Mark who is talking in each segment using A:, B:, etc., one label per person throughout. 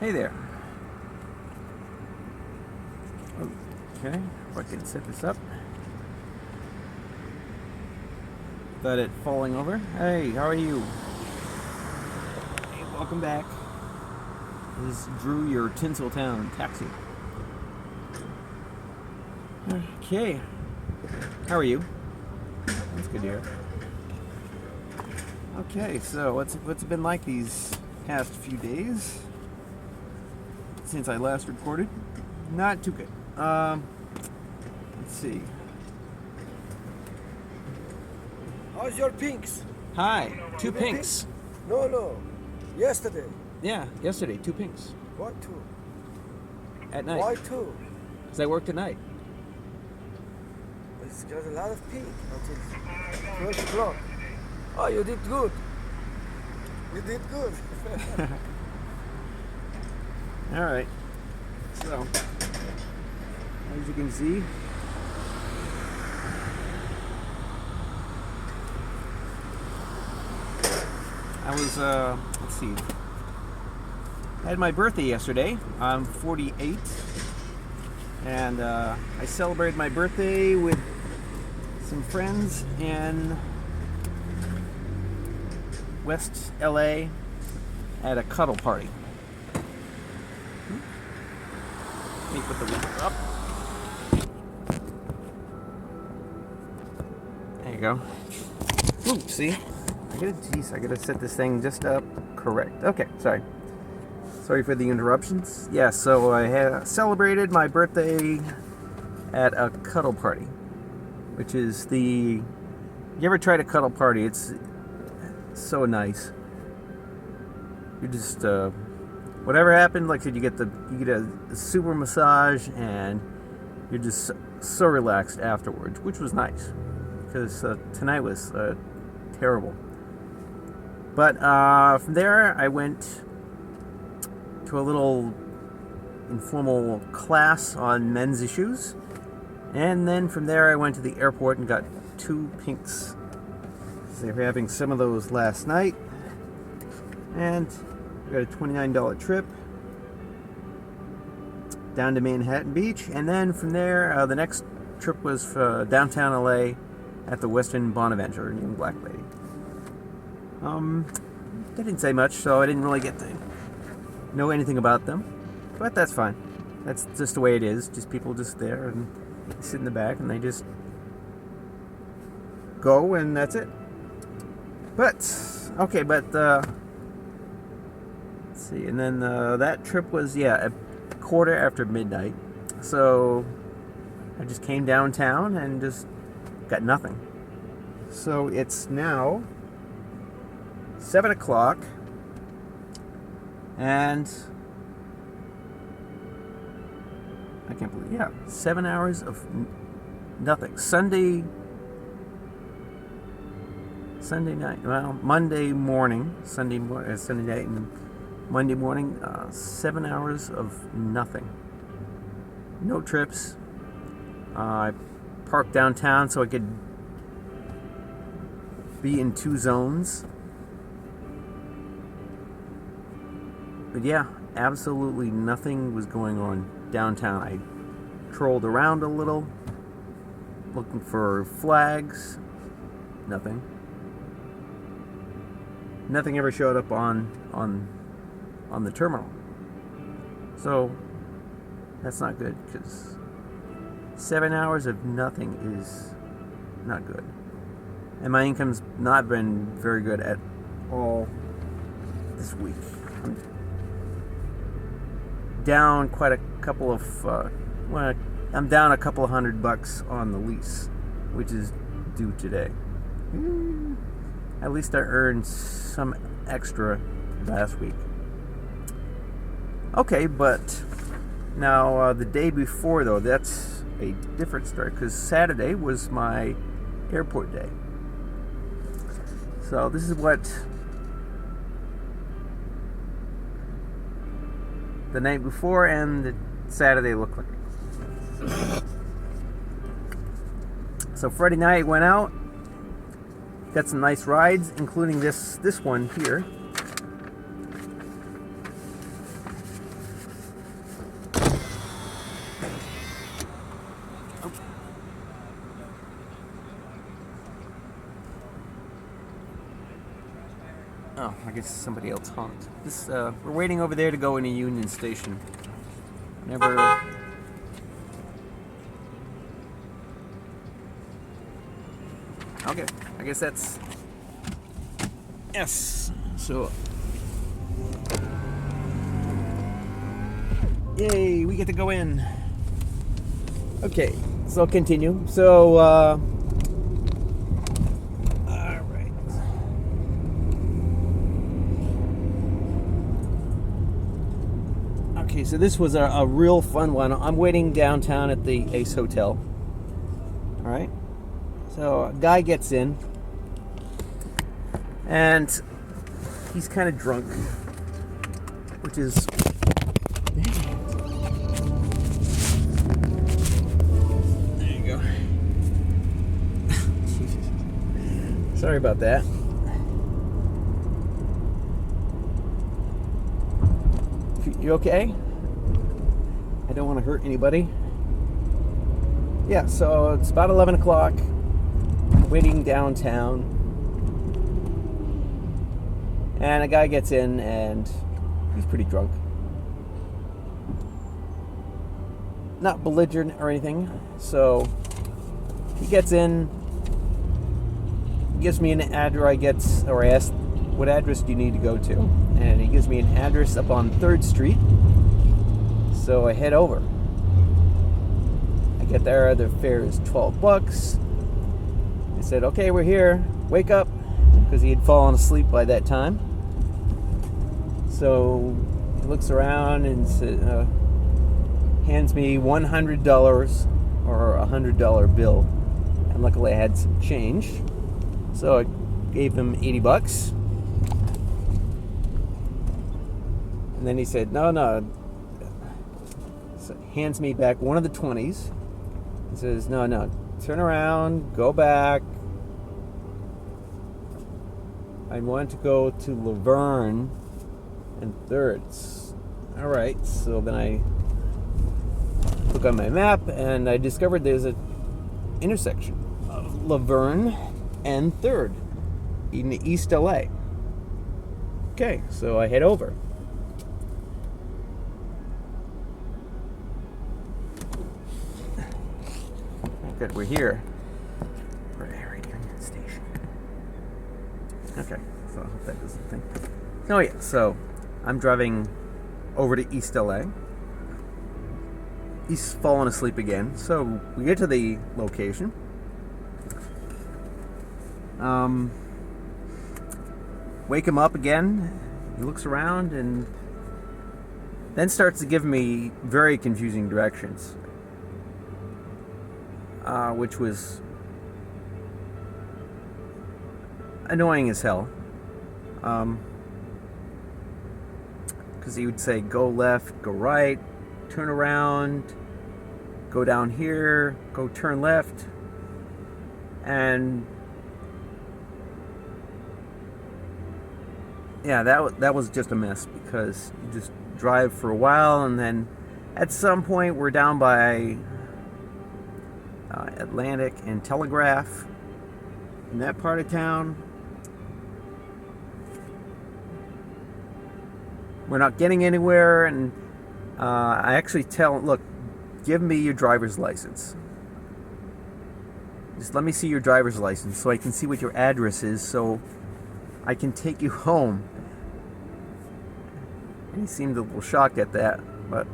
A: Hey there. Okay, if I can set this up. Without it falling over. Hey, how are you? Hey, welcome back. This is Drew, your Tinsel Town taxi. Okay. How are you? That's good to hear. Okay, so what's it been like these past few days since I last recorded? Not too good. Let's see.
B: How's your pinks?
A: Hi, two pinks.
B: No. Yesterday.
A: Yeah, yesterday, two pinks.
B: Why two?
A: At night.
B: Why two?
A: Because I worked at night.
B: It's got a lot of pink until 12 o'clock. Oh, you did good. You did good.
A: All right. So, as you can see, I was, let's see, I had my birthday yesterday. I'm 48, and I celebrated my birthday with some friends in West LA at a cuddle party. Let me put the window up. There you go. Ooh, see? I gotta set this thing just up correct. Okay, sorry for the interruptions. Yeah, so I celebrated my birthday at a cuddle party, which is you ever tried a cuddle party? It's so nice. You just whatever happened, like I said, you get a super massage, and you're just so relaxed afterwards, which was nice because tonight was terrible. But from there, I went to a little informal class on men's issues, and then from there, I went to the airport and got two pinks. They were having some of those last night, and we got a $29 trip down to Manhattan Beach, and then from there, the next trip was for downtown LA at the Westin Bonaventure in Young Black Lady. They didn't say much, so I didn't really get to know anything about them, but that's fine. That's just the way it is. Just people just there and sit in the back, and they just go, and that's it. But let's see, and then that trip was a quarter after midnight, so I just came downtown and just got nothing. So it's now 7 o'clock, and I can't believe, 7 hours of nothing. Sunday night, well, Monday morning, Sunday night and Monday morning, 7 hours of nothing. No trips. I parked downtown so I could be in two zones. But yeah, absolutely nothing was going on downtown. I trolled around a little, looking for flags. Nothing. Nothing ever showed up on the terminal. So that's not good, because 7 hours of nothing is not good. And my income's not been very good at all this week. I'm down quite a couple of I'm down a couple of $100 on the lease, which is due today. At least I earned some extra last week. Okay, but now the day before, though, that's a different story, because Saturday was my airport day. So this is what the night before and the Saturday looked like. So Friday night went out, got some nice rides, including this one here. Oh, I guess somebody else honked. This, we're waiting over there to go in a Union Station. Never. Okay, I guess that's. Yes. So. Yay, we get to go in. Okay, so I'll continue. So, alright. Okay, so this was a real fun one. I'm waiting downtown at the Ace Hotel. Alright. So, a guy gets in. And he's kind of drunk. Which is... Sorry about that. You okay? I don't want to hurt anybody. Yeah, so it's about 11 o'clock. Waiting downtown. And a guy gets in and he's pretty drunk. Not belligerent or anything. So he gets in. Gives me an address. I ask, what address do you need to go to? And he gives me an address up on 3rd Street. So I head over. I get there, the fare is $12. I said, okay, we're here. Wake up. Because he had fallen asleep by that time. So he looks around and hands me $100 or a $100 bill. And luckily I had some change. So I gave him $80. And then he said, no. So hands me back one of the 20s. He says, no, turn around, go back. I want to go to Laverne and 3rd. All right, so then I look on my map and I discovered there's an intersection of Laverne and 3rd in East LA. Okay, so I head over. Good, we're here. We're right here in the station. Okay, so I hope that does the thing. Oh yeah, so I'm driving over to East LA. He's fallen asleep again, so we get to the location. Wake him up again. He looks around and then starts to give me very confusing directions, which was annoying as hell. Because he would say, go left, go right, turn around, go down here, go turn left, and yeah, that was just a mess, because you just drive for a while and then at some point we're down by Atlantic and Telegraph in that part of town. We're not getting anywhere, and I actually tell him, look, give me your driver's license. Just let me see your driver's license so I can see what your address is so I can take you home. And he seemed a little shocked at that, but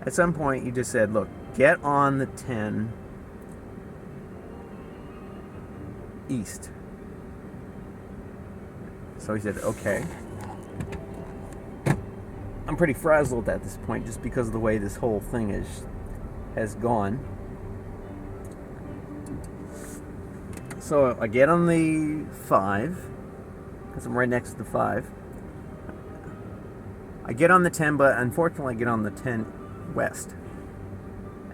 A: at some point he just said, look, get on the 10 East. So he said, okay. I'm pretty frazzled at this point just because of the way this whole thing has gone. So I get on the 5, because I'm right next to the 5. I get on the 10, but unfortunately I get on the 10 West.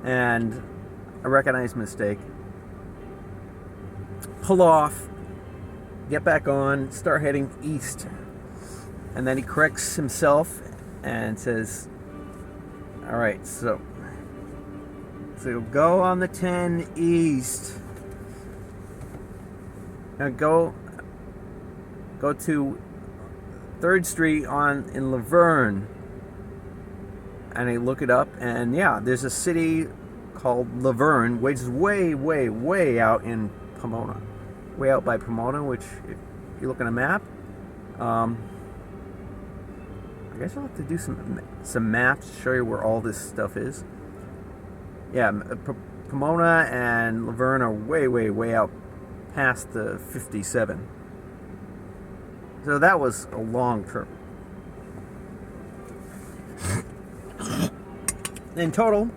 A: And I recognize a mistake. Pull off, get back on, start heading east. And then he corrects himself and says, all right, so go on the 10 East. Now go to 3rd Street in Laverne. And I look it up, and yeah, there's a city called Laverne, which is way, way, way out in Pomona. Way out by Pomona, which, if you look at a map, I guess I'll have to do some maps to show you where all this stuff is. Yeah, Pomona and Laverne are way, way, way out past the 57. So that was a long trip. In total,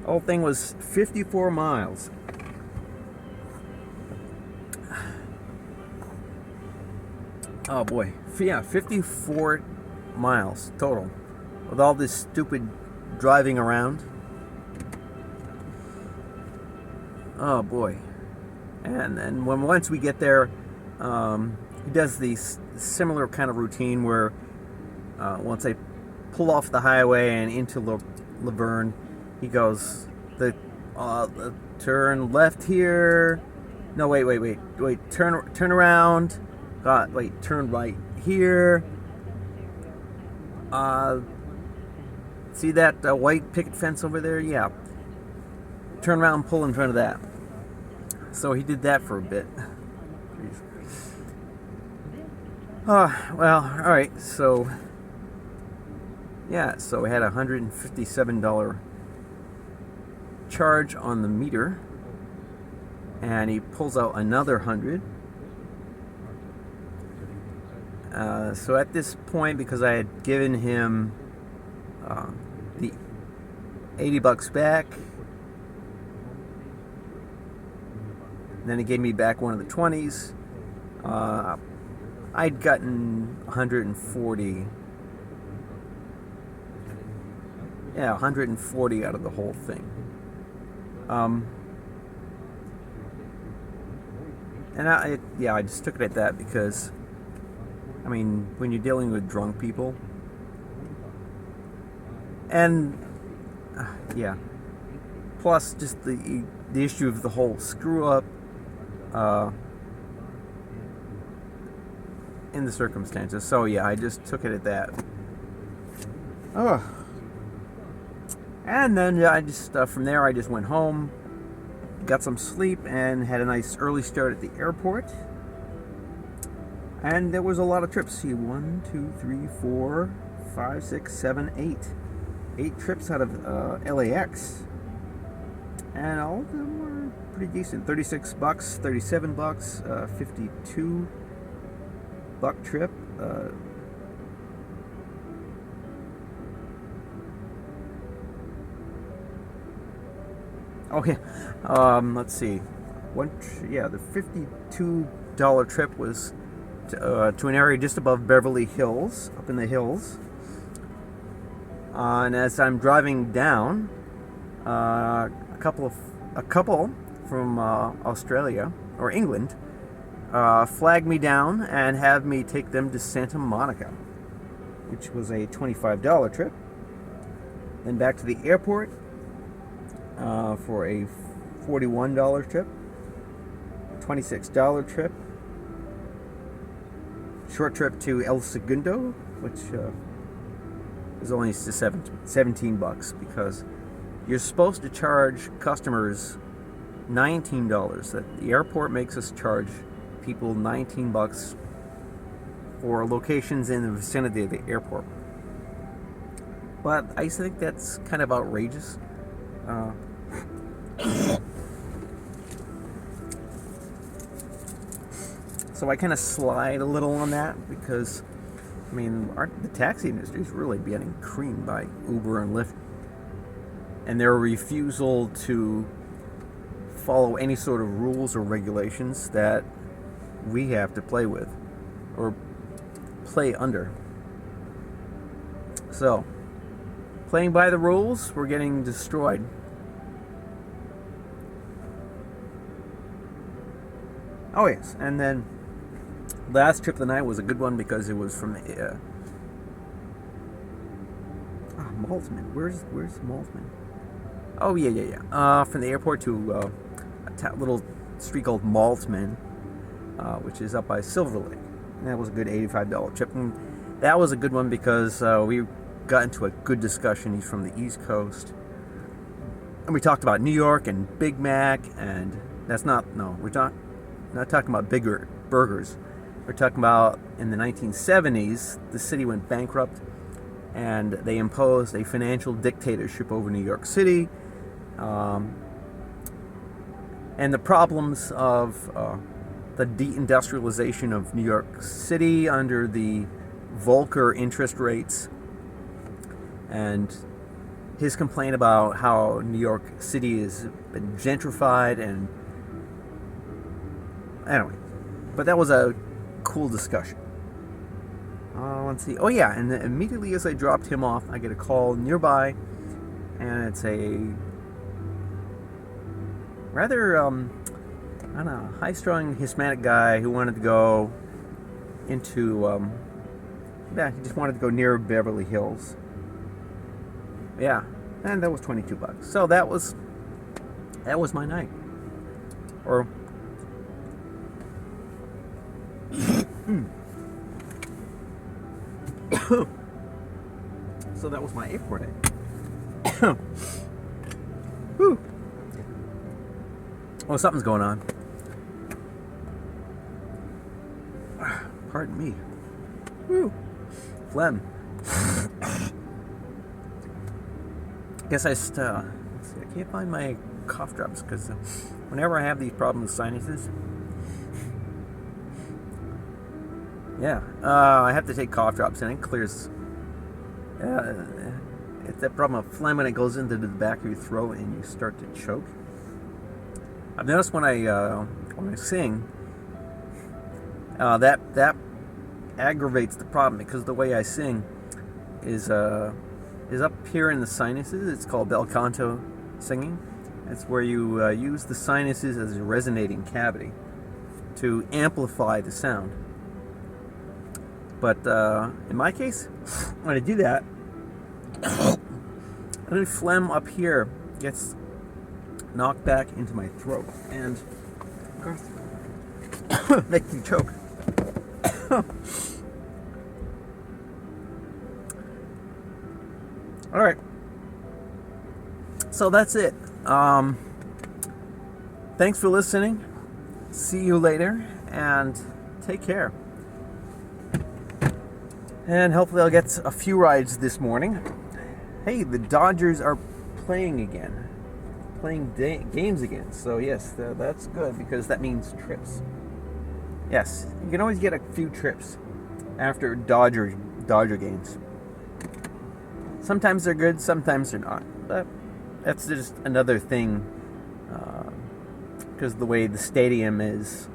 A: the whole thing was 54 miles. Oh boy, yeah, 54 miles total, with all this stupid driving around. Oh boy. And then once we get there, he does the similar kind of routine where once I pull off the highway and into Laverne, he goes, the turn left here. No, wait. Turn around. Turn right here. See that white picket fence over there? Yeah. Turn around and pull in front of that. So he did that for a bit. Jeez. Well, alright, so yeah, so we had a $157 charge on the meter, and he pulls out another 100. So at this point, because I had given him the $80 back, then he gave me back one of the 20s. I'd gotten 140. Yeah, 140 out of the whole thing. And I just took it at that because, I mean, when you're dealing with drunk people, and yeah, plus just the issue of the whole screw up in the circumstances. So yeah, I just took it at that. And then I just from there I just went home, got some sleep, and had a nice early start at the airport. And there was a lot of trips. See, 1, 2, 3, 4, 5, 6, 7, 8. 8 trips out of LAX. And all of them were pretty decent. $36, $37, 52 buck trip. Oh yeah. Let's see. The $52 trip was to an area just above Beverly Hills, up in the hills. And as I'm driving down, a couple from Australia or England flagged me down and have me take them to Santa Monica, which was a $25 trip. Then back to the airport for a $41 trip, $26 trip, short trip to El Segundo, which is only $17 because you're supposed to charge customers $19. That the airport makes us charge people $19 for locations in the vicinity of the airport. But I think that's kind of outrageous. So I kind of slide a little on that because, I mean, the taxi industry is really getting creamed by Uber and Lyft, and their refusal to follow any sort of rules or regulations that we have to play with or play under. So, playing by the rules, we're getting destroyed. Oh yes, and then last trip of the night was a good one because it was from Maltman. Where's Maltman? Oh yeah. From the airport to a little street called Maltman, which is up by Silver Lake. And that was a good $85 trip. And that was a good one because we got into a good discussion. He's from the East Coast. And we talked about New York and Big Mac, and we're not talking about bigger burgers. We're talking about in the 1970s, the city went bankrupt, and they imposed a financial dictatorship over New York City, and the problems of the deindustrialization of New York City under the Volcker interest rates, and his complaint about how New York City has been gentrified, and anyway, but that was a cool discussion. Let's see. Oh yeah, and then immediately as I dropped him off, I get a call nearby, and it's a rather, I don't know, high-strung Hispanic guy who wanted to go into, he just wanted to go near Beverly Hills. Yeah, and that was $22. So that was my night. Or so that was my airport day. Whew. Oh, something's going on. Pardon me. Whew. Phlegm. Guess let's see, I can't find my cough drops because whenever I have these problems with sinuses, I have to take cough drops, and it clears. It's that problem of phlegm when it goes into the back of your throat and you start to choke. I've noticed when I sing, that aggravates the problem because the way I sing is up here in the sinuses. It's called bel canto singing. It's where you use the sinuses as a resonating cavity to amplify the sound. But in my case, when I do that, the phlegm up here gets knocked back into my throat and makes me choke. All right, so that's it. Thanks for listening. See you later, and take care. And hopefully I'll get a few rides this morning. Hey, the Dodgers are playing again. Games again. So yes, that's good because that means trips. Yes, you can always get a few trips after Dodger games. Sometimes they're good, sometimes they're not. But that's just another thing because the way the stadium is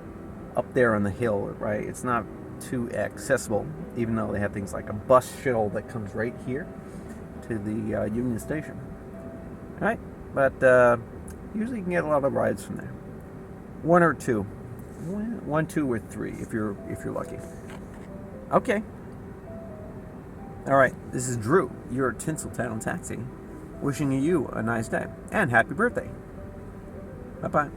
A: up there on the hill, right? It's not too accessible, even though they have things like a bus shuttle that comes right here to the Union Station. All right, but usually you can get a lot of rides from there. One or two, 2 or 3 if you're lucky. Okay. All right, this is Drew, your Tinseltown Taxi, wishing you a nice day and happy birthday. Bye-bye.